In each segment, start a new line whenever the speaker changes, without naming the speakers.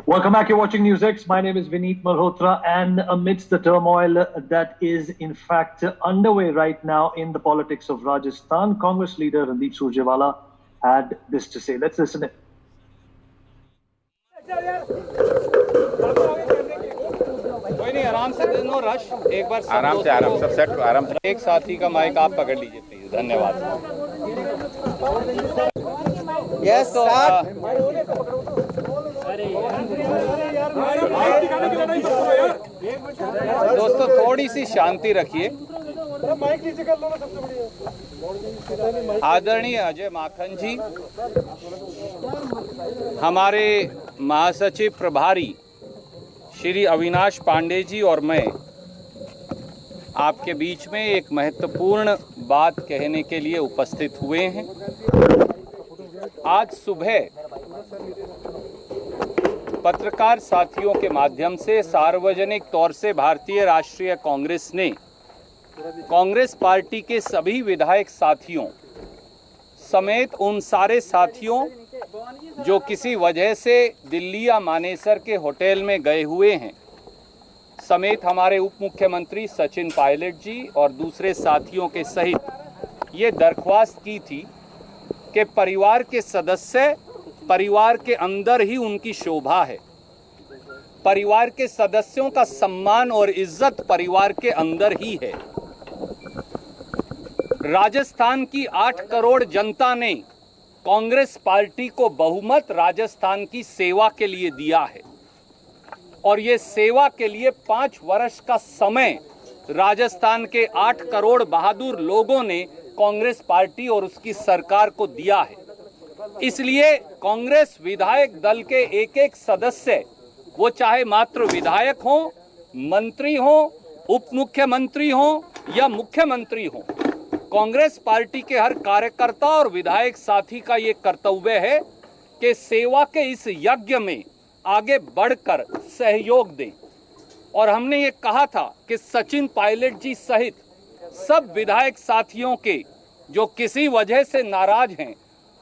Welcome back. You're watching NewsX. My name is Vineet Malhotra, and amidst the turmoil that is in fact underway right now in the politics of Rajasthan, Congress leader Randeep Surjewala had this to say. Let's listen in.
कोई नहीं, आराम से, no rush, एक बार
आराम से सब set को आराम से।
एक साथी का माइक आप पकड़ लीजिए प्लीज, धन्यवाद। यस दोस्तों, थोड़ी सी शांति रखिए। आदरणीय अजय माखन जी, हमारे महासचिव प्रभारी श्री अविनाश पांडे जी और मैं आपके बीच में एक महत्वपूर्ण बात कहने के लिए उपस्थित हुए हैं। आज सुबह पत्रकार साथियों के माध्यम से सार्वजनिक तौर से भारतीय राष्ट्रीय कांग्रेस ने कांग्रेस पार्टी के सभी विधायक साथियों समेत उन सारे साथियों जो किसी वजह से दिल्ली या मानेसर के होटल में गए हुए हैं, समेत हमारे उप मुख्यमंत्री सचिन पायलट जी और दूसरे साथियों के सहित ये दरख्वास्त की थी कि परिवार के सदस्य परिवार के अंदर ही उनकी शोभा है। परिवार के सदस्यों का सम्मान और इज्जत परिवार के अंदर ही है। राजस्थान की 8 करोड़ जनता ने कांग्रेस पार्टी को बहुमत राजस्थान की सेवा के लिए दिया है और ये सेवा के लिए 5 वर्ष का समय राजस्थान के 8 करोड़ बहादुर लोगों ने कांग्रेस पार्टी और उसकी सरकार को दिया है। इसलिए कांग्रेस विधायक दल के एक एक सदस्य, वो चाहे मात्र विधायक हो, मंत्री हो, उप मुख्यमंत्री हो या मुख्यमंत्री हो, कांग्रेस पार्टी के हर कार्यकर्ता और विधायक साथी का ये कर्तव्य है कि सेवा के इस यज्ञ में आगे बढ़कर सहयोग दें। और हमने ये कहा था कि सचिन पायलट जी सहित सब विधायक साथियों के जो किसी वजह से नाराज हैं,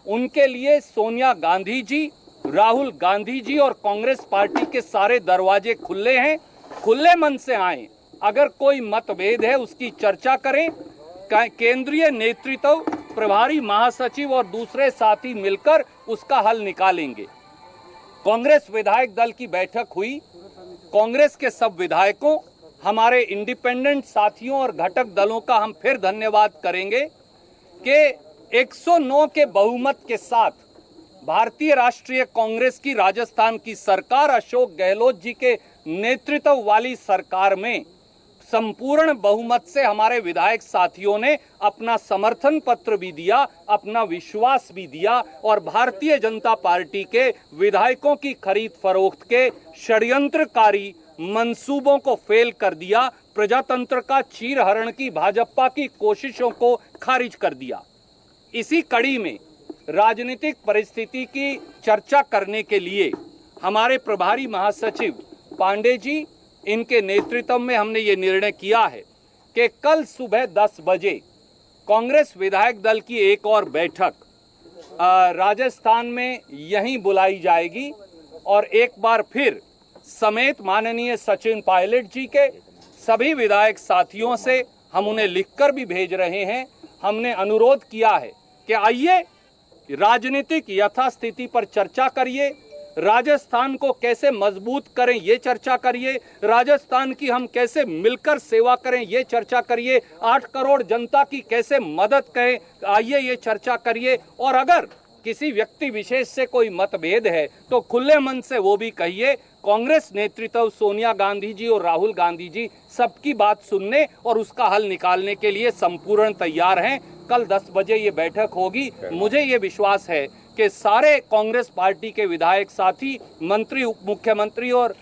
उनके लिए सोनिया गांधी जी, राहुल गांधी जी और कांग्रेस पार्टी के सारे दरवाजे खुले हैं। खुले मन से आए, अगर कोई मतभेद है उसकी चर्चा करें। केंद्रीय नेतृत्व, प्रभारी महासचिव और दूसरे साथी मिलकर उसका हल निकालेंगे। कांग्रेस विधायक दल की बैठक हुई। कांग्रेस के सब विधायकों, हमारे इंडिपेंडेंट साथियों और घटक दलों का हम फिर धन्यवाद करेंगे कि 109 के बहुमत के साथ भारतीय राष्ट्रीय कांग्रेस की राजस्थान की सरकार, अशोक गहलोत जी के नेतृत्व वाली सरकार में संपूर्ण बहुमत से हमारे विधायक साथियों ने अपना समर्थन पत्र भी दिया, अपना विश्वास भी दिया और भारतीय जनता पार्टी के विधायकों की खरीद फरोख्त के षड्यंत्रकारी मंसूबों को फेल कर दिया। प्रजातंत्र का चीरहरण की भाजपा की कोशिशों को खारिज कर दिया। इसी कड़ी में राजनीतिक परिस्थिति की चर्चा करने के लिए हमारे प्रभारी महासचिव पांडे जी, इनके नेतृत्व में हमने ये निर्णय किया है कि कल सुबह 10 बजे कांग्रेस विधायक दल की एक और बैठक राजस्थान में यहीं बुलाई जाएगी और एक बार फिर समेत माननीय सचिन पायलट जी के सभी विधायक साथियों से हम उन्हें लिखकर भी भेज रहे हैं। हमने अनुरोध किया है कि आइए राजनीतिक यथास्थिति पर चर्चा करिए, राजस्थान को कैसे मजबूत करें ये चर्चा करिए, राजस्थान की हम कैसे मिलकर सेवा करें ये चर्चा करिए, 8 करोड़ जनता की कैसे मदद करें आइए ये चर्चा करिए। और अगर किसी व्यक्ति विशेष से कोई मतभेद है तो खुले मन से वो भी कहिए। कांग्रेस नेतृत्व, सोनिया गांधी जी और राहुल गांधी जी सबकी बात सुनने और उसका हल निकालने के लिए संपूर्ण तैयार हैं। कल 10 बजे ये बैठक होगी। मुझे ये विश्वास है कि सारे कांग्रेस पार्टी के विधायक साथी, मंत्री, उप मुख्यमंत्री और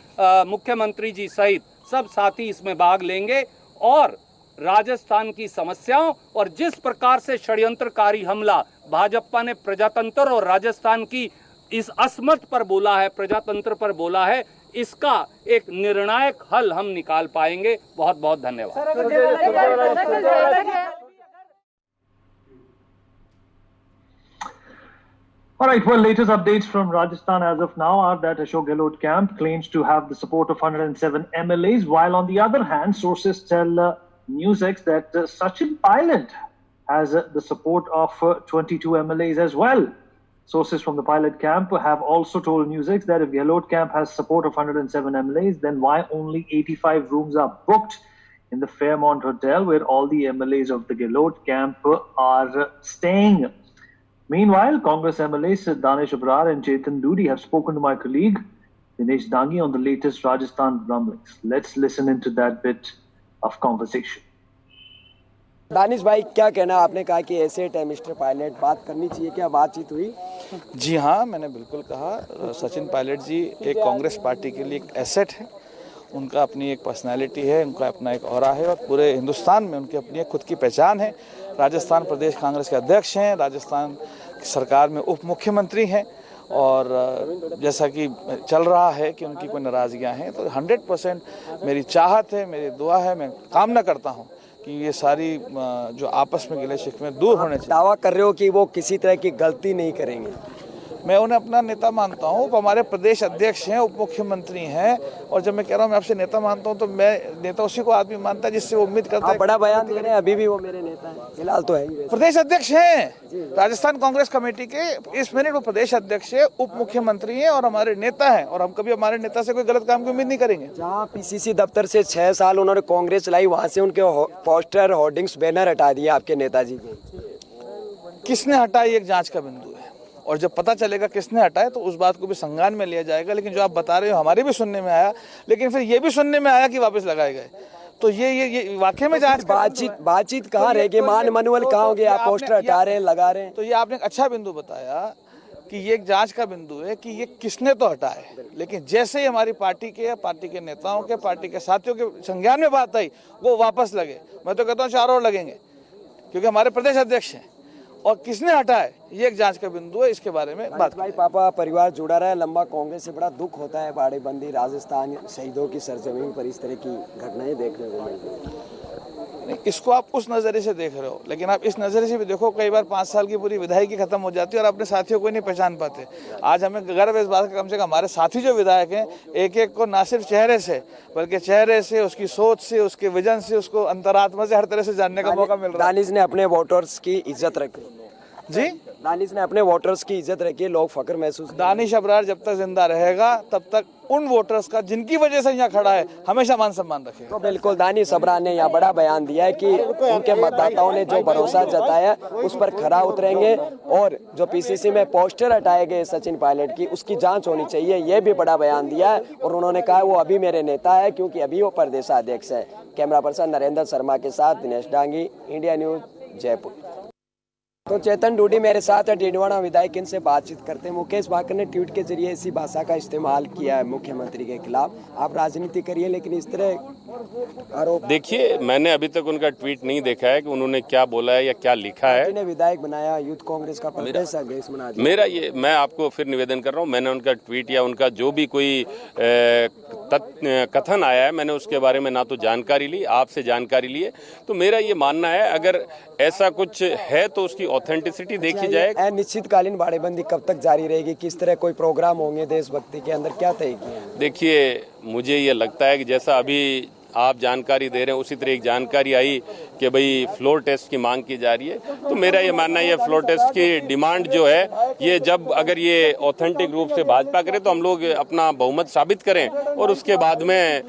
मुख्यमंत्री जी सहित सब साथी इसमें भाग लेंगे और राजस्थान की समस्याओं और जिस प्रकार से षड्यंत्रकारी हमला भाजपा ने प्रजातंत्र और राजस्थान की इस असमत पर बोला है, प्रजातंत्र पर बोला है, इसका एक निर्णायक हल हम निकाल पाएंगे। बहुत बहुत धन्यवाद।
All right, well, latest updates from Rajasthan as of now are that Ashok Gehlot camp claims to have the support of 107 MLAs, while on the other hand, sources tell NewsX that Sachin Pilot has the support of 22 MLAs as well. Sources from the Pilot camp have also told NewsX that if Gehlot camp has support of 107 MLAs, then why only 85 rooms are booked in the Fairmont Hotel where all the MLAs of the Gehlot camp are staying? Meanwhile, Congress MLAs Danish Abrar and Chetan Dudi have spoken to my colleague Dinesh Dangi on the latest Rajasthan rumblings. Let's listen into that bit of conversation.
Danish भाई, क्या कहना? आपने कहा कि asset है mister pilot, बात करनी चाहिए, क्या बातचीत हुई?
जी हाँ, मैंने बिल्कुल कहा। सचिन पायलट जी एक कांग्रेस पार्टी के लिए एक एसेट है। उनका अपनी एक पर्सनालिटी है, उनका अपना एक ऑरा है और पूरे हिंदुस्तान में उनकी अपनी एक खुद की पहचान है। राजस्थान प्रदेश कांग्रेस के अध्यक्ष हैं, राजस्थान सरकार में उप मुख्यमंत्री हैं और जैसा कि चल रहा है कि उनकी कोई नाराज़गियाँ हैं तो 100% मेरी चाहत है, मेरी दुआ है, मैं कामना करता हूँ कि ये सारी जो आपस में गिले शिकवे दूर होने चाहिए।
दावा कर रहे हो कि वो किसी तरह की गलती नहीं करेंगे?
मैं उन्हें अपना नेता मानता हूँ, हमारे प्रदेश अध्यक्ष हैं, उप मुख्यमंत्री हैं और जब मैं कह रहा हूँ मैं आपसे नेता मानता हूँ तो मैं नेता उसी को आदमी मानता है जिससे वो उम्मीद करता है।
बड़ा बयान दे रहे हैं, अभी भी वो मेरे नेता हैं, फिलहाल तो है ही।
प्रदेश अध्यक्ष हैं राजस्थान कांग्रेस कमेटी के, इस मिनट वो प्रदेश अध्यक्ष है, उप मुख्यमंत्री हैं और हमारे नेता हैं और हम कभी हमारे नेता से कोई गलत काम की उम्मीद नहीं करेंगे।
जहाँ पीसीसी दफ्तर से 6 साल उन्होंने कांग्रेस चलाई, वहाँ से उनके पोस्टर, होर्डिंग्स, बैनर हटा दिए आपके नेताजी के।
किसने हटाई एक जांच का बिंदु है और जब पता चलेगा किसने हटाया तो उस बात को भी संज्ञान में लिया जाएगा। लेकिन जो आप बता रहे हो हमारे भी सुनने में आया, लेकिन फिर ये भी सुनने में आया कि वापस लगाए गए, तो ये वाकई में जांच
बातचीत कहाँ रह गई? मान मनोबल कहाँ हो गया? आप पोस्टर हटा रहे हैं, लगा रहे हैं।
तो ये आपने एक अच्छा बिंदु बताया कि ये एक जांच का बिंदु है कि ये किसने तो हटाए, लेकिन जैसे ही हमारी पार्टी के नेताओं के, पार्टी के साथियों के संज्ञान में बात आई वो वापस लगे। मैं तो कहता हूँ 4 और लगेंगे क्योंकि हमारे प्रदेश अध्यक्ष हैं और किसने हटाए ये एक जांच का बिंदु है, इसके बारे में बात।
भाई पापा परिवार जुड़ा रहा है लंबा कांग्रेस से, बड़ा दुख होता है बाड़ेबंदी, राजस्थान शहीदों की सरजमीन पर इस तरह की घटनाएं देखने को मिलती हैं।
इसको आप उस नज़रिए से देख रहे हो, लेकिन आप इस नज़रिए से भी देखो, कई बार 5 साल की पूरी विधायकी खत्म हो जाती है और अपने साथियों को नहीं पहचान पाते। आज हमें गर्व है इस बात का, कम से कम हमारे साथी जो विधायक हैं एक एक को ना सिर्फ चेहरे से बल्कि चेहरे से, उसकी सोच से, उसके विजन से, उसको अंतरात्मा से हर तरह से जानने का मौका मिल रहा है।
दानिश ने अपने वोटर्स की इज्जत रखी
जी,
दानिश ने अपने वोटर्स की इज्जत रखी, लोग फख्र महसूस।
दानिश अबरार जब तक जिंदा रहेगा तब तक उन वोटर्स का जिनकी वजह से यहाँ खड़ा है हमेशा मान सम्मान रखेगा।
तो बिल्कुल दानिश अबरार ने यहाँ बड़ा बयान दिया है कि उनके मतदाताओं ने जो भरोसा जताया उस पर खरा उतरेंगे और जो पीसीसी में पोस्टर हटाए गए सचिन पायलट की उसकी जांच होनी चाहिए, ये भी बड़ा बयान दिया है। और उन्होंने कहा वो अभी मेरे नेता है क्योंकि अभी वो प्रदेशाध्यक्ष है। कैमरा पर्सन नरेंद्र शर्मा के साथ दिनेश डांगी, इंडिया न्यूज, जयपुर। तो चेतन डूडी मेरे साथ है, डीडवाना विधायक, इनसे बातचीत करते हैं। मुकेश भाकर ने ट्वीट के जरिए इसी भाषा का इस्तेमाल किया है मुख्यमंत्री के खिलाफ। आप राजनीति करिए लेकिन इस तरह आरोप।
देखिए, मैंने अभी तक उनका ट्वीट नहीं देखा है कि उन्होंने क्या बोला है या क्या लिखा है।
विधायक बनाया, यूथ कांग्रेस का प्रदेश अध्यक्ष बना दिया।
मेरा ये, मैं आपको फिर निवेदन कर रहा हूँ, मैंने उनका ट्वीट या उनका जो भी कोई कथन आया है मैंने उसके बारे में ना तो जानकारी ली, आपसे जानकारी ली है। तो मेरा ये मानना है अगर ऐसा कुछ है तो उसकी ऑथेंटिसिटी देखी जाए।
अनिश्चितकालीन बाड़ेबंदी कब तक जारी रहेगी? किस तरह कोई प्रोग्राम होंगे देशभक्ति के अंदर, क्या तय किया?
देखिए, मुझे ये लगता है कि जैसा अभी आप जानकारी दे रहे हैं उसी तरह एक जानकारी आई कि भाई फ्लोर टेस्ट की मांग की जा रही है। तो मेरा ये मानना है ये फ्लोर टेस्ट की डिमांड जो है ये जब अगर ये ऑथेंटिक रूप से भाजपा करे तो हम लोग अपना बहुमत साबित करें और उसके बाद में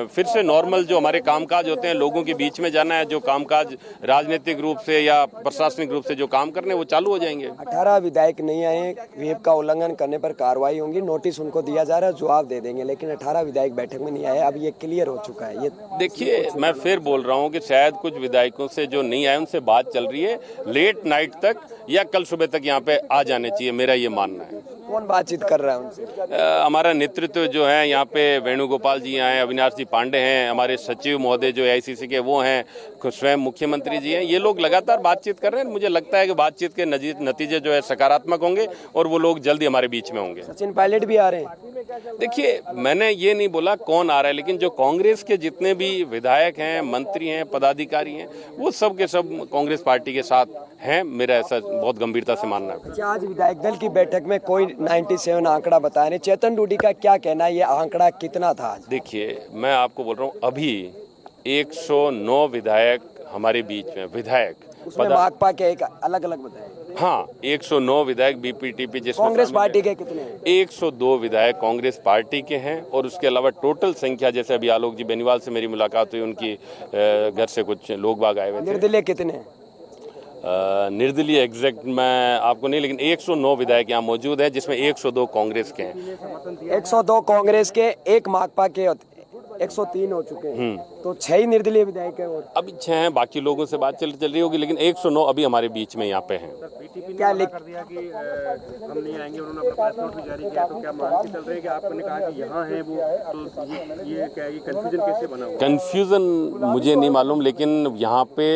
फिर से नॉर्मल जो हमारे कामकाज होते हैं, लोगों के बीच में जाना है, जो कामकाज राजनीतिक रूप से या प्रशासनिक रूप से जो काम करने वो चालू हो जाएंगे।
18 विधायक नहीं आए, व्हीप का उल्लंघन करने पर कार्रवाई होगी, नोटिस उनको दिया जा रहा है, जवाब दे देंगे, लेकिन 18 विधायक बैठक में नहीं आए। अब ये क्लियर हो चुका है। ये
देखिए, मैं फिर बोल रहा हूँ कि शायद कुछ विधायकों से जो नहीं आए उनसे बात चल रही है, लेट नाइट तक या कल सुबह तक यहाँ पे आ जाने चाहिए, मेरा ये मानना है।
कौन बातचीत कर रहा है उनसे?
हमारा नेतृत्व जो है यहाँ पे वेणुगोपाल जी आए, अविनाश जी पांडे हैं, हमारे सचिव महोदय जो एआईसीसी के वो हैं, स्वयं मुख्यमंत्री जी हैं, ये लोग लगातार बातचीत कर रहे हैं। मुझे लगता है कि बातचीत के नतीजे जो है सकारात्मक होंगे और वो लोग जल्दी हमारे बीच में होंगे।
सचिन पायलट भी आ रहे हैं?
देखिए, मैंने ये नहीं बोला कौन आ रहा है, लेकिन जो कांग्रेस के जितने भी विधायक हैं, मंत्री हैं, पदाधिकारी हैं, वो सब के सब कांग्रेस पार्टी के साथ हैं। मेरा ऐसा बहुत गंभीरता से मानना है।
अच्छा, आज विधायक दल की बैठक में कोई 97 आंकड़ा बताया नहीं। चेतन डूडी का क्या कहना है, ये आंकड़ा कितना था आज?
देखिए, मैं आपको बोल रहा हूँ, अभी 109 विधायक हमारे बीच में विधायक,
उसमें माकपा के एक अलग अलग बताए।
हाँ, 109 विधायक बीपीटीपी जिसमें
कांग्रेस पार्टी के कितने हैं?
102 विधायक कांग्रेस पार्टी के हैं और उसके अलावा टोटल संख्या, जैसे अभी आलोक जी बेनीवाल से मेरी मुलाकात हुई, उनकी घर से कुछ लोग बाग आए हुए थे।
निर्दलीय कितने हैं?
निर्दलीय एग्जैक्ट मैं आपको नहीं, लेकिन 109 विधायक यहाँ मौजूद हैं, जिसमें 102 कांग्रेस के हैं।
102 कांग्रेस के, एक माकपा के, 103 हो चुके हैं। तो 6 ही निर्दलीय विधायक हैं। और
अभी 6 हैं, बाकी लोगों से बात चल रही होगी, लेकिन 109 अभी हमारे बीच में यहाँ पे हैं।
क्या लिख
कर दिया कि हम नहीं आएंगे, उन्होंने अपना प्रेस नोट भी जारी किया, तो क्या मान के चल रहे हैं कि आपने कहा कि यहाँ है वो, तो ये क्या, ये कंफ्यूजन कैसे बना हुआ?
कंफ्यूजन मुझे नहीं मालूम, लेकिन यहाँ पे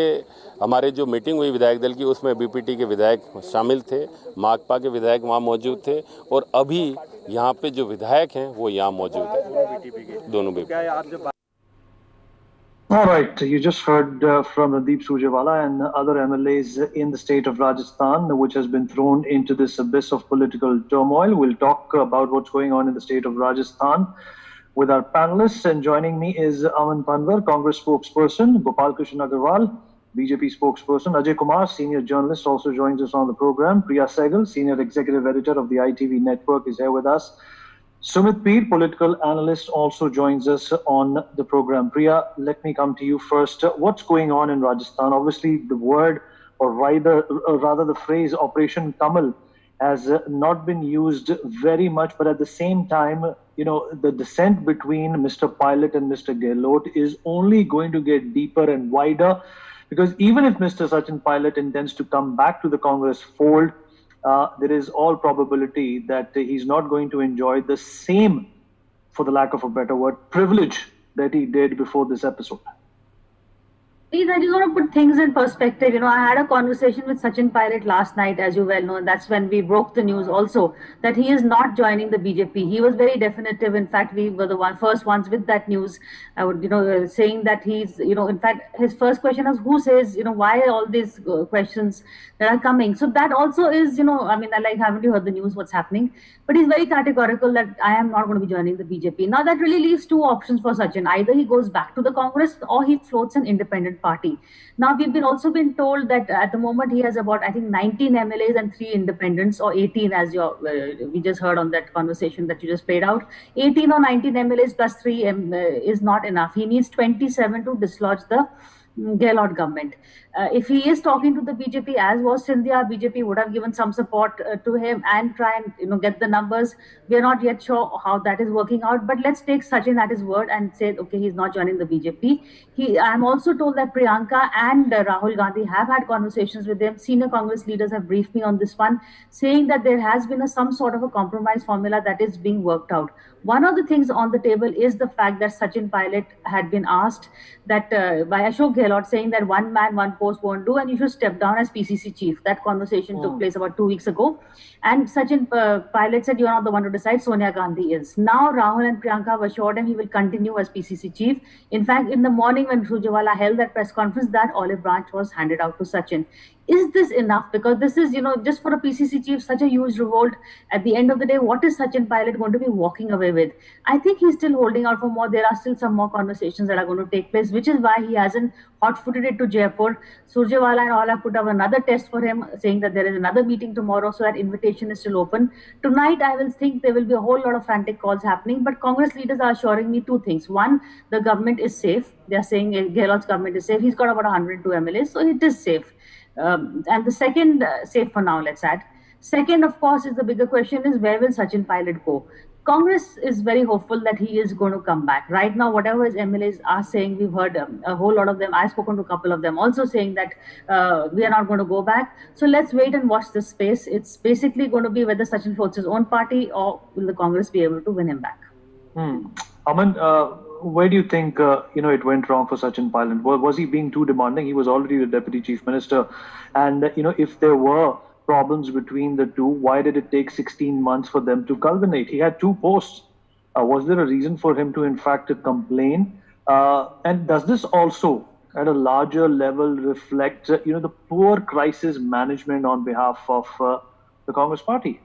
हमारे जो मीटिंग हुई विधायक दल की, उसमें बीपीटी के विधायक शामिल थे, माकपा के विधायक वहाँ मौजूद थे, और अभी यहाँ पे जो विधायक हैं वो यहाँ मौजूद हैं, दोनों BPT.
All right, you just heard from Randeep Surjewala and other MLAs in the state of Rajasthan, which has been thrown into this abyss of political turmoil. We'll talk about what's going on in the state of Rajasthan with our panelists. And joining me is Aman Panwar, Congress spokesperson, Gopal Krishnan Agarwal, BJP spokesperson, Ajay Kumar, senior journalist, also joins us on the program. Priya Sehgal, senior executive editor of the ITV network, is here with us. Sumit Peer, political analyst, also joins us on the program. Priya, let me come to you first. What's going on in Rajasthan? Obviously, the word, or rather the phrase Operation Kamal has not been used very much, but at the same time, you know, the dissent between Mr. Pilot and Mr. Gehlot is only going to get deeper and wider, because even if Mr. Sachin Pilot intends to come back to the Congress fold, there is all probability that he's not going to enjoy the same, for the lack of a better word, privilege that he did before this episode.
I just want to put things in perspective. You know, I had a conversation with Sachin Pilot last night, as you well know, and that's when we broke the news also that he is not joining the BJP. He was very definitive. In fact, we were the first ones with that news. I would, saying that he's, in fact, his first question was, who says, why all these questions that are coming? So that also is, haven't you heard the news? What's happening? But he's very categorical that I am not going to be joining the BJP. Now that really leaves two options for Sachin. Either he goes back to the Congress or he floats an independent party. Now we've also been told that at the moment he has about, I think, 19 MLAs and 3 independents, or 18 as we just heard on that conversation that you just played out. 18 or 19 MLAs plus 3 is not enough. He needs 27 to dislodge the Gehlot government. If he is talking to the BJP, as was Scindia, BJP would have given some support to him and try and get the numbers. We are not yet sure how that is working out, but let's take Sachin at his word and say, okay, he's not joining the BJP. I'm also told that Priyanka and Rahul Gandhi have had conversations with him. Senior Congress leaders have briefed me on this one, saying that there has been some sort of a compromise formula that is being worked out. One of the things on the table is the fact that Sachin Pilot had been asked that by Ashok Gehlot, saying that one man, one post won't do, and you should step down as PCC chief. That conversation took place about 2 weeks ago. And Sachin Pilot said, you're not the one to decide, Sonia Gandhi is. Now Rahul and Priyanka have assured him he will continue as PCC chief. In fact, in the morning when Surjewala held that press conference, that olive branch was handed out to Sachin. Is this enough? Because this is, just for a PCC chief, such a huge revolt. At the end of the day, what is Sachin Pilot going to be walking away with? I think he's still holding out for more. There are still some more conversations that are going to take place, which is why he hasn't hot-footed it to Jaipur. Surjewala and all have put up another test for him, saying that there is another meeting tomorrow, so that invitation is still open. Tonight, I will think there will be a whole lot of frantic calls happening, but Congress leaders are assuring me 2 things. One, the government is safe. They are saying Gehlot's government is safe. He's got about 102 MLAs, so it is safe. And the second, safe for now, let's add. Second, of course, is the bigger question is where will Sachin Pilot go? Congress is very hopeful that he is going to come back. Right now, whatever his MLAs are saying, we've heard a whole lot of them. I've spoken to a couple of them also saying that we are not going to go back. So let's wait and watch this space. It's basically going to be whether Sachin floats his own party or will the Congress be able to win him back.
Aman, where do you think it went wrong for Sachin Pilot? Was he being too demanding? He was already the Deputy Chief Minister, and if there were problems between the two, why did it take 16 months for them to culminate? He had two posts. Was there a reason for him to, in fact, complain? And does this also, at a larger level, reflect, the poor crisis management on behalf of the Congress Party?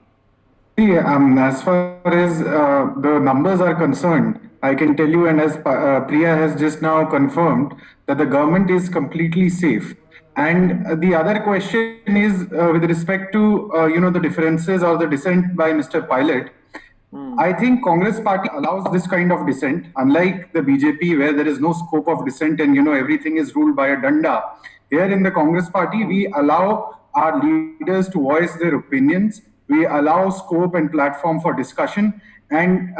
See, as far as the numbers are concerned, I can tell you, and as Priya has just now confirmed, that the government is completely safe. And the other question is with respect to the differences or the dissent by Mr. Pilot. I think Congress Party allows this kind of dissent, unlike the BJP, where there is no scope of dissent and everything is ruled by a danda. Here in the Congress Party, we allow our leaders to voice their opinions. We allow scope and platform for discussion, and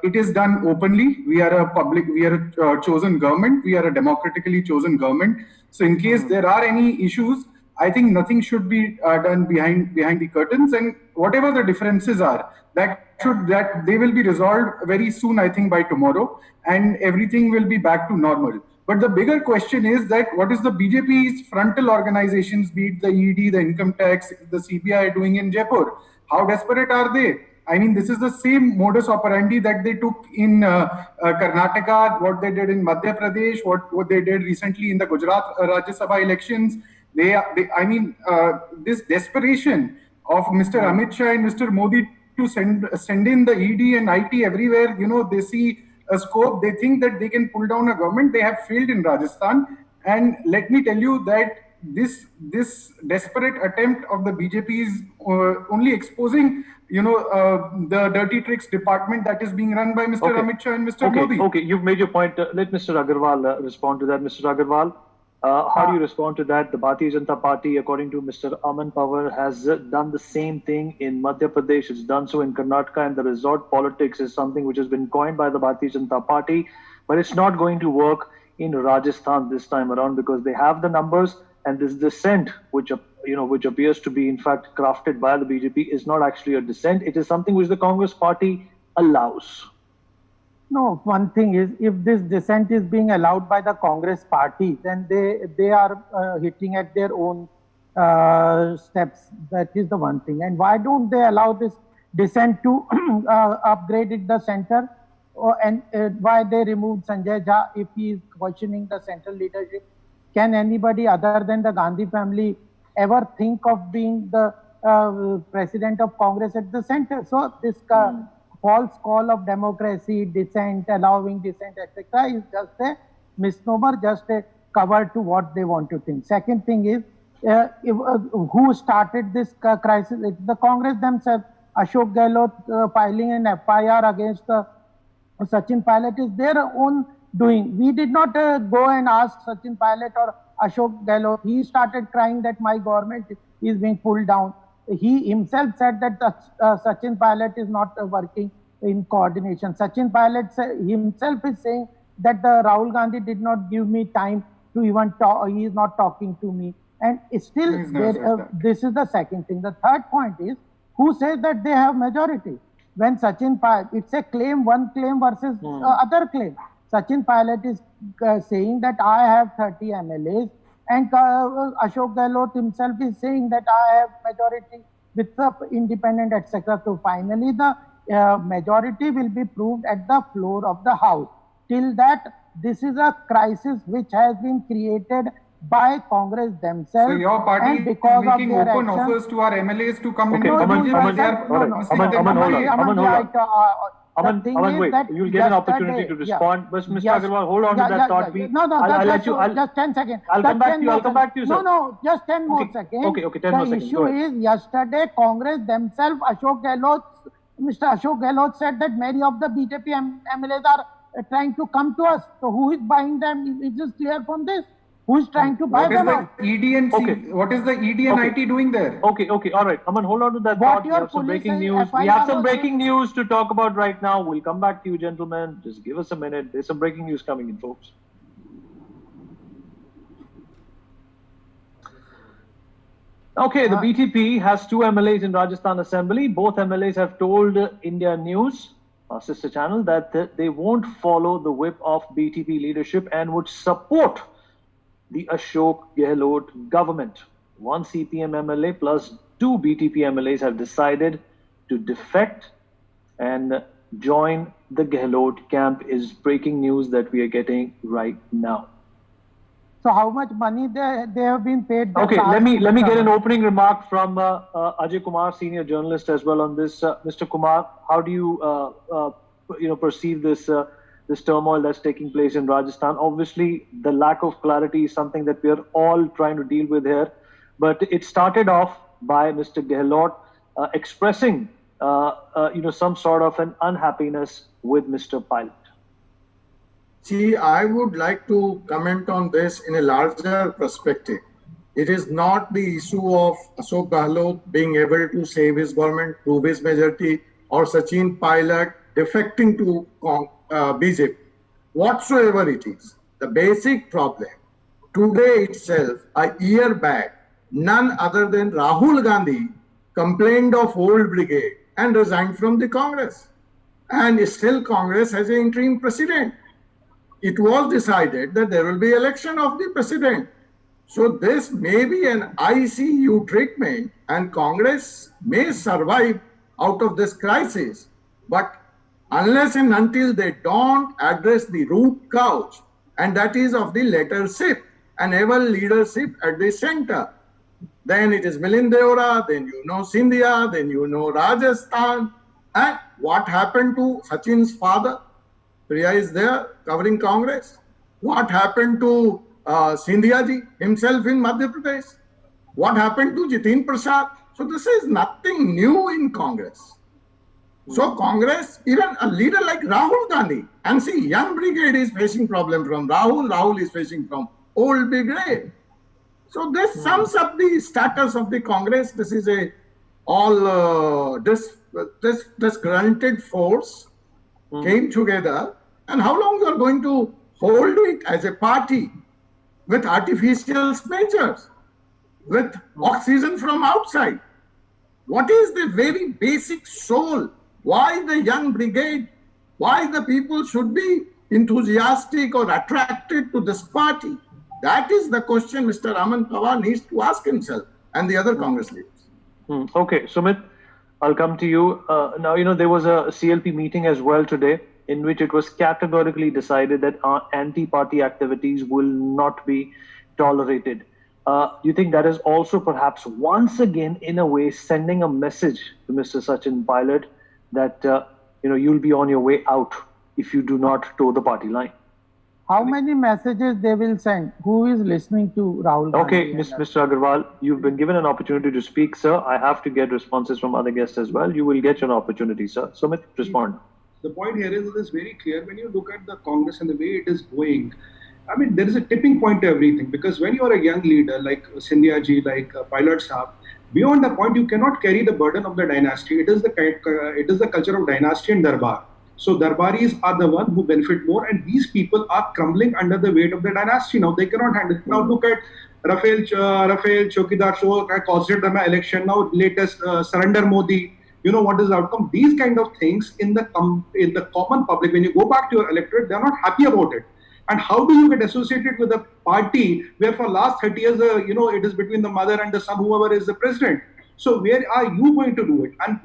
it is done openly. We are a chosen government. We are a democratically chosen government. So in case there are any issues, I think nothing should be done behind the curtains, and whatever the differences are, that they will be resolved very soon, I think by tomorrow, and everything will be back to normal. But the bigger question is that what is the BJP's frontal organizations, be it the ED, the income tax, the CBI, doing in Jaipur? How desperate are they? I mean, this is the same modus operandi that they took in Karnataka, what they did in Madhya Pradesh, what they did recently in the Gujarat Rajya Sabha elections. This desperation of Mr. Amit Shah and Mr. Modi to send in the ED and IT everywhere, they see a scope, they think that they can pull down a government. They have failed in Rajasthan. And let me tell you that this desperate attempt of the BJP is only exposing the dirty tricks department that is being run by Mr. Amit Shah and Mr. Modi.
Okay, you've made your point. Let Mr. Agarwal respond to that. Mr. Agarwal, how do you respond to that? The Bharatiya Janata Party, according to Mr. Aman Pawar, has done the same thing in Madhya Pradesh. It's done so in Karnataka, and the resort politics is something which has been coined by the Bharatiya Janata Party, but it's not going to work in Rajasthan this time around because they have the numbers, and this dissent, which appears to be in fact crafted by the BJP, is not actually a dissent. It is something which the Congress Party allows.
No, one thing is, if this dissent is being allowed by the Congress Party, then they are hitting at their own steps. That is the one thing. And why don't they allow this dissent to upgrade it the center? And why they removed Sanjay Jha if he is questioning the central leadership? Can anybody other than the Gandhi family ever think of being the president of Congress at the center? So this false call of democracy, dissent, allowing dissent, etc. is just a misnomer, just a cover to what they want to think. Second thing is, who started this crisis? It's the Congress themselves. Ashok Gehlot filing an FIR against Sachin Pilot is their own doing. We did not go and ask Sachin Pilot or Ashok Gehlot. He started crying that my government is being pulled down. He himself said that Sachin Pilot is not working in coordination. Sachin Pilot himself is saying that the Rahul Gandhi did not give me time to even talk. He is not talking to me. And still, this is the second thing. The third point is, who says that they have majority? When Sachin Pilot, it's a claim, one claim versus other claim. Sachin Pilot is saying that I have 30 MLAs, and Ashok Gehlot himself is saying that I have majority with the independent, etc. So finally, the majority will be proved at the floor of the House. Till that, this is a crisis which has been created by Congress themselves.
So your party is making open offers to our MLAs to come into
Aman, wait. You'll get an opportunity to respond. But Mr. Agarwal, hold on to that thought.
I'll let you. Just 10 seconds.
I'll come back to you, sir.
No, just 10 more seconds.
Okay, 10 more seconds.
The issue is, yesterday, Congress themselves, Mr. Ashok Gehlot said that many of the BJP MLAs are trying to come to us. So who is buying them? Is this clear from this? Who's trying to buy
What is
them
the
out?
ED and
Okay.
what is the ED and IT doing there?
Okay, all right. Aman, hold on to that
What
thought. We
your
have some
police
breaking
say,
news. We
FIR
have some
was
breaking news to talk about right now. We'll come back to you, gentlemen. Just give us a minute. There's some breaking news coming in, folks. Okay, the BTP has 2 MLAs in Rajasthan Assembly. Both MLAs have told India News, our sister channel, that they won't follow the whip of BTP leadership and would support the Ashok Gehlot government. 1 CPM MLA plus 2 BTP MLAs have decided to defect and join the Gehlot camp, is breaking news that we are getting right now.
So how much money they have been paid?
Okay, let me get an opening remark from Ajay Kumar, senior journalist, as well on this. Mr. Kumar, how do you perceive this this turmoil that's taking place in Rajasthan? Obviously, the lack of clarity is something that we are all trying to deal with here. But it started off by Mr. Gehlot expressing some sort of an unhappiness with Mr. Pilot.
See, I would like to comment on this in a larger perspective. It is not the issue of Ashok Gehlot being able to save his government, prove his majority, or Sachin Pilot defecting to BJP. Whatsoever it is, the basic problem, today itself, a year back, none other than Rahul Gandhi complained of old brigade and resigned from the Congress. And still Congress has an interim president. It was decided that there will be election of the president. So this may be an ICU treatment and Congress may survive out of this crisis. But unless and until they don't address the root cause, and that is of the leadership and ever leadership at the center, then it is Milind Deora, then Sindhia, then Rajasthan. And what happened to Sachin's father? Priya is there covering Congress. What happened to Sindhia ji himself in Madhya Pradesh? What happened to Jitin Prasad? So this is nothing new in Congress. So Congress, even a leader like Rahul Gandhi, and see, young brigade is facing problem from Rahul, Rahul is facing from old brigade. So this sums up the status of the Congress. This is a all disgruntled force came together, and how long you are going to hold it as a party with artificial measures, with oxygen from outside? What is the very basic soul? Why the young brigade? Why the people should be enthusiastic or attracted to this party? That is the question Mr. Aman Pawar needs to ask himself and the other Congress leaders.
Okay, Sumit, I'll come to you. Now, there was a CLP meeting as well today in which it was categorically decided that anti-party activities will not be tolerated. You think that is also perhaps once again, in a way, sending a message to Mr. Sachin Pilot that, you'll be on your way out if you do not toe the party line?
How many messages they will send? Who is listening to Rahul Gandhi?
Okay, Mr. Agarwal, you've been given an opportunity to speak, sir. I have to get responses from other guests as well. You will get your opportunity, sir. Sumit, respond.
The point here is very clear. When you look at the Congress and the way it is going, I mean, there is a tipping point to everything, because when you are a young leader like Sindhia ji, like Pilot Saab, beyond the point, you cannot carry the burden of the dynasty. It is the culture of dynasty and darbar. So Darbaris are the one who benefit more, and these people are crumbling under the weight of the dynasty. Now they cannot handle it. Now look at Rafael Chokidar show caused the election. Now latest surrender Modi. You know what is the outcome? These kind of things in the common public, when you go back to your electorate, they are not happy about it. And how do you get associated with a party where for last 30 years, it is between the mother and the son, whoever is the president? So where are you going to do it? And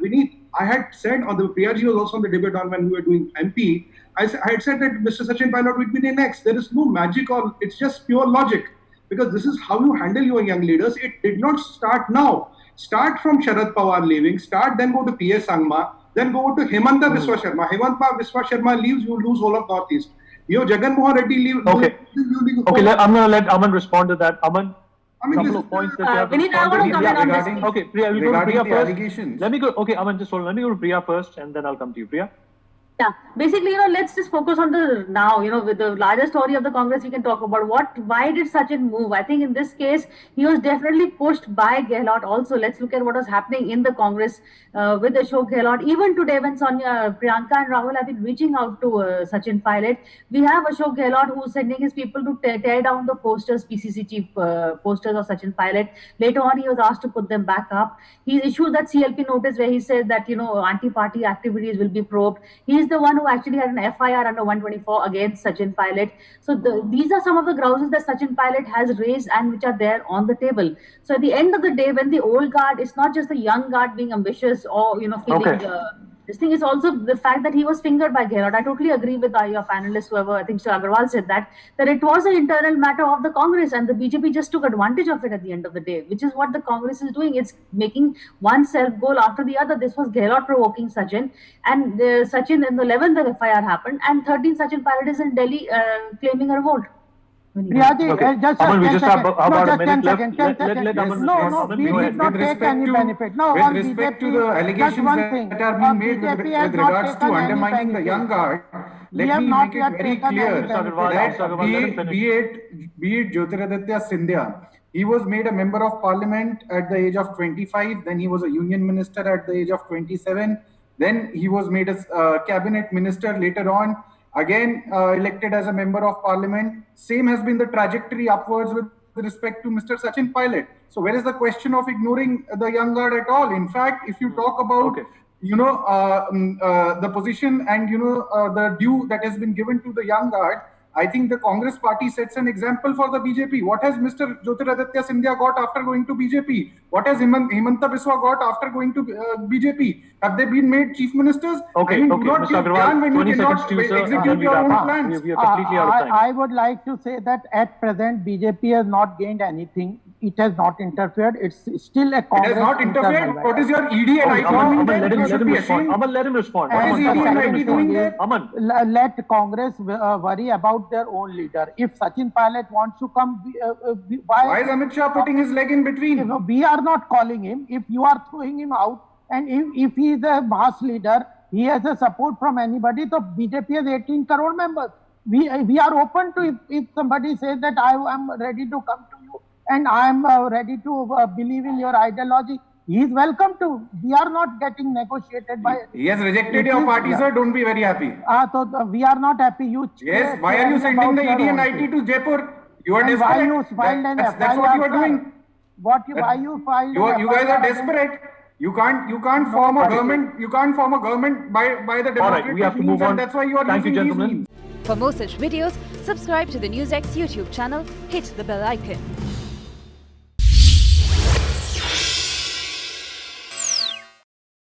I had said on the Priyaji was also on the debate on when we were doing MP, I had said that Mr. Sachin Pilot would be the next. There is no magic, or it's just pure logic, because this is how you handle your young leaders. It did not start now. Start from Sharad Pawar leaving, then go to P.S. Sangma, then go to Hemanta Biswa Sharma. Hemanta Biswa Sharma leaves, you lose all of Northeast. Jagan Mohan Reddy leaves.
Okay, I'm going to let Aman respond to that. Aman, couple of points that you have
regarding
Priya, we'll go to Priya first.
Allegations.
Let me go. Okay, Aman, just hold on. Let me go to Priya first, and then I'll come to you, Priya.
Yeah, basically, let's just focus on the now, with the larger story of the Congress, we can talk about why did Sachin move? I think in this case, he was definitely pushed by Gehlot also. Let's look at what was happening in the Congress with Ashok Gehlot. Even today, when Sonia, Priyanka and Rahul have been reaching out to Sachin Pilot, we have Ashok Gehlot who's sending his people to tear down the posters, PCC chief posters of Sachin Pilot. Later on, he was asked to put them back up. He issued that CLP notice where he said that, anti-party activities will be probed. He is the one who actually had an FIR under 124 against Sachin Pilot. So these are some of the grouses that Sachin Pilot has raised and which are there on the table. So at the end of the day, when the old guard, it's not just the young guard being ambitious or feeling. This thing is also the fact that he was fingered by Gehlot. I totally agree with your panelists, whoever, I think Sir Agarwal said that it was an internal matter of the Congress and the BJP just took advantage of it at the end of the day, which is what the Congress is doing. It's making one self-goal after the other. This was Gehlot provoking Sachin, and Sachin in the 11th FIR happened, and 13th Sachin Pilot is in Delhi claiming a revolt.
Priyaji,
Aman, we just have about a minute left.
Let Aman. No, we did not take any benefit. No,
with respect to the allegations that are being made with regards to undermining the young guard, let me make it very clear that be it Jyotiraditya Scindia, he was made a member of parliament at the age of 25, then he was a union minister at the age of 27, then he was made a cabinet minister later on, again elected as a member of parliament. Same has been the trajectory upwards with respect to Mr. Sachin Pilot. So where is the question of ignoring the young guard at all? In fact, if you talk about the position and the due that has been given to the young guard, I think the Congress party sets an example for the BJP. What has Mr. Jyotiraditya Scindia got after going to BJP? What has Himanta Biswa got after going to BJP? Have they been made chief ministers?
Okay,
I mean, do not
Mr.
give
Agarwal,
plan when
20
you
seconds
cannot
to you, sir,
execute your own plans.
We are completely out of time.
I would like to say that at present, BJP has not gained anything. It has not interfered. It's still a Congress.
It has not interfered. What is your ED and IT doing there?
Let him respond. Aman, let him respond.
What is ED and IT doing there?
Aman.
Let Congress worry about their own leader. If Sachin Pilot wants to come,
why is Amit Shah putting his leg in between?
We are not calling him. If you are throwing him out, and if he is a mass leader, he has a support from anybody. So BJP has 18 crore members. We are open to if somebody says that I am ready to come to you and I am ready to believe in your ideology. He is welcome to. We are not getting negotiated by.
He has rejected your party, sir. Don't be very happy.
So we are not happy.
Yes. Why are you sending the ED and IT to Jaipur? You are desperate.
Why you filed an FIR?
That's what you are doing.
Why you filed?
You guys are desperate. You can't form a government. You can't form a government by the democratic
we have to move
means,
on.
and that's why you are using these means.
For more such videos, subscribe to the NewsX YouTube channel, hit the bell icon.